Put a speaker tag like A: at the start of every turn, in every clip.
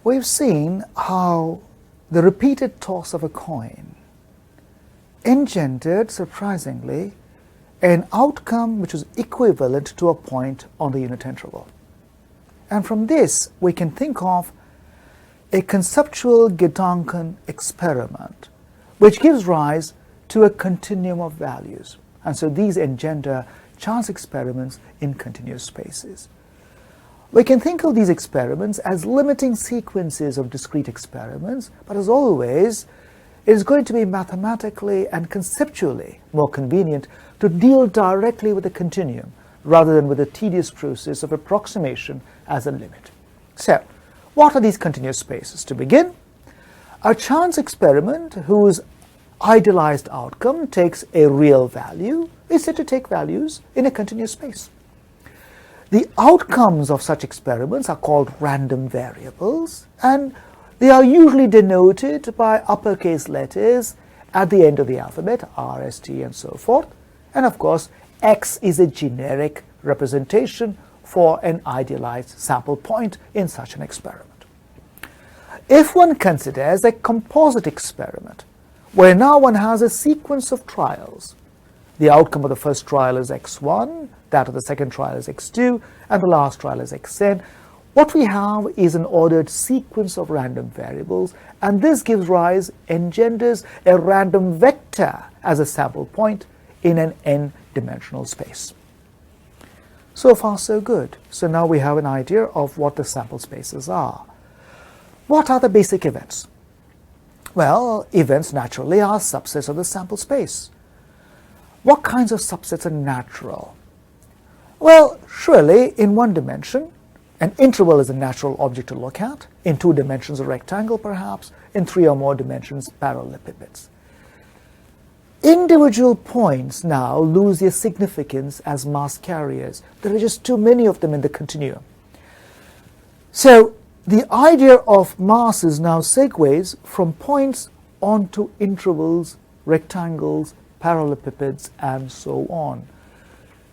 A: we've seen how the repeated toss of a coin engendered, surprisingly, an outcome which is equivalent to a point on the unit interval. And from this, we can think of a conceptual Gedanken experiment which gives rise to a continuum of values. And so these engender chance experiments in continuous spaces. We can think of these experiments as limiting sequences of discrete experiments, but as always, it is going to be mathematically and conceptually more convenient to deal directly with the continuum rather than with the tedious process of approximation as a limit. So, what are these continuous spaces? To begin, a chance experiment whose idealized outcome takes a real value is said to take values in a continuous space. The outcomes of such experiments are called random variables, and they are usually denoted by uppercase letters at the end of the alphabet, R, S, T, and so forth. And of course, X is a generic representation for an idealized sample point in such an experiment. If one considers a composite experiment, where now one has a sequence of trials, the outcome of the first trial is X1, that of the second trial is X2, and the last trial is Xn, what we have is an ordered sequence of random variables, and this engenders a random vector as a sample point in an n-dimensional space. So far, so good. So now we have an idea of what the sample spaces are. What are the basic events? Well, events naturally are subsets of the sample space. What kinds of subsets are natural? Well, surely in one dimension, an interval is a natural object to look at. In 2 dimensions, a rectangle perhaps. In 3 or more dimensions, parallelepipeds. Individual points now lose their significance as mass carriers. There are just too many of them in the continuum. So the idea of masses now segues from points onto intervals, rectangles, parallelepipeds, and so on.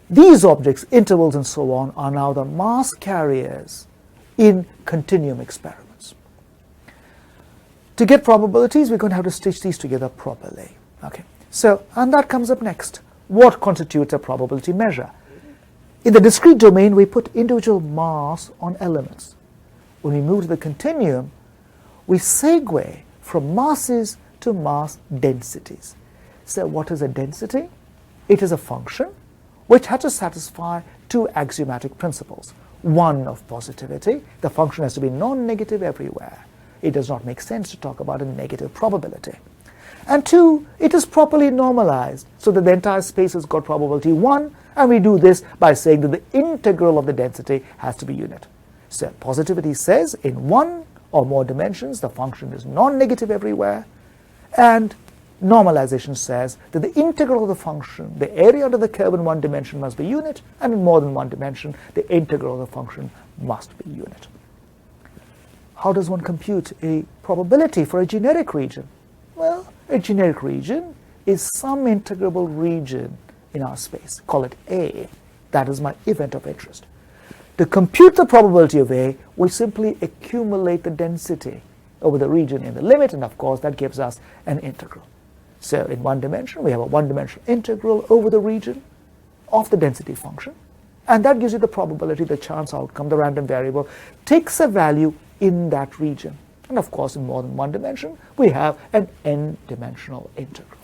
A: These objects, intervals and so on, are now the mass carriers in continuum experiments. To get probabilities, we're going to have to stitch these together properly. Okay. So, and that comes up next. What constitutes a probability measure? In the discrete domain, we put individual mass on elements. When we move to the continuum, we segue from masses to mass densities. So what is a density? It is a function which has to satisfy 2 axiomatic principles. One of positivity, the function has to be non-negative everywhere. It does not make sense to talk about a negative probability. And 2, it is properly normalized, so that the entire space has got probability 1, and we do this by saying that the integral of the density has to be unit. So positivity says in 1 or more dimensions the function is non-negative everywhere, and normalization says that the integral of the function, the area under the curve in 1 dimension must be unit, and in more than 1 dimension the integral of the function must be unit. How does one compute a probability for a generic region? Well, a generic region is some integrable region in our space. Call it A. That is my event of interest. To compute the probability of A, we simply accumulate the density over the region in the limit, and of course that gives us an integral. So in 1 dimension, we have a 1-dimensional integral over the region of the density function, and that gives you the probability, the chance outcome, the random variable takes a value in that region. And of course, in more than 1 dimension, we have an n-dimensional integral.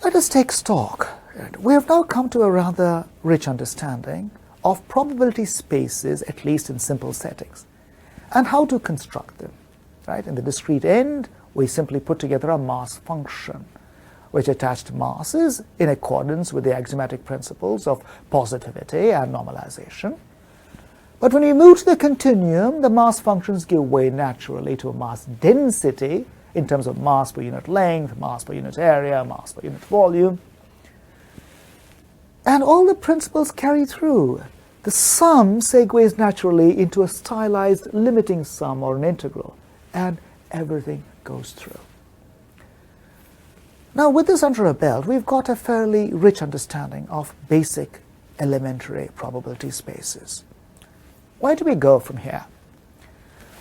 A: Let us take stock. We have now come to a rather rich understanding of probability spaces, at least in simple settings, and how to construct them. Right? In the discrete end, we simply put together a mass function, which attached masses in accordance with the axiomatic principles of positivity and normalization. But when we move to the continuum, the mass functions give way naturally to a mass density in terms of mass per unit length, mass per unit area, mass per unit volume. And all the principles carry through. The sum segues naturally into a stylized limiting sum or an integral, and everything goes through. Now, with this under our belt, we've got a fairly rich understanding of basic elementary probability spaces. Where do we go from here?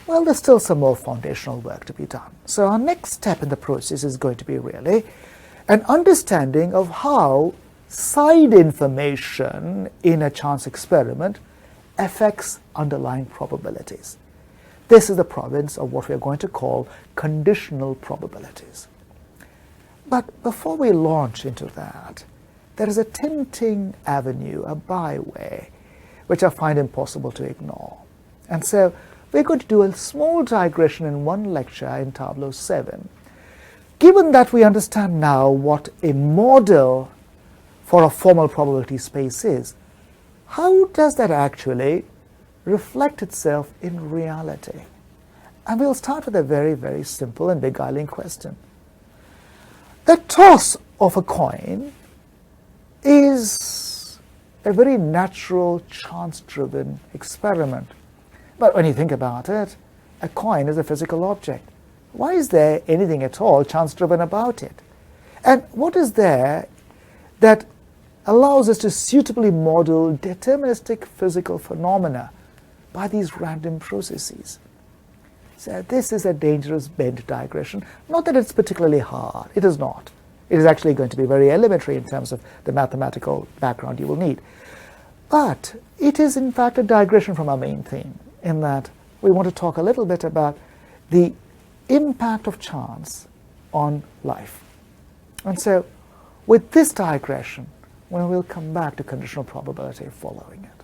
A: Well, there's still some more foundational work to be done. So our next step in the process is going to be really an understanding of how side information in a chance experiment affects underlying probabilities. This is the province of what we are going to call conditional probabilities. But before we launch into that, there is a tempting avenue, a byway, which I find impossible to ignore. And so we're going to do a small digression in one lecture in Tableau 7. Given that we understand now what a model for a formal probability space is, how does that actually reflect itself in reality? And we'll start with a very, very simple and beguiling question. The toss of a coin is a very natural, chance-driven experiment. But when you think about it, a coin is a physical object. Why is there anything at all chance-driven about it? And what is there that allows us to suitably model deterministic physical phenomena by these random processes? So this is a dangerous bent digression. Not that it's particularly hard. It is not. It is actually going to be very elementary in terms of the mathematical background you will need. But it is in fact a digression from our main theme, in that we want to talk a little bit about the impact of chance on life. And so with this digression, we will come back to conditional probability following it.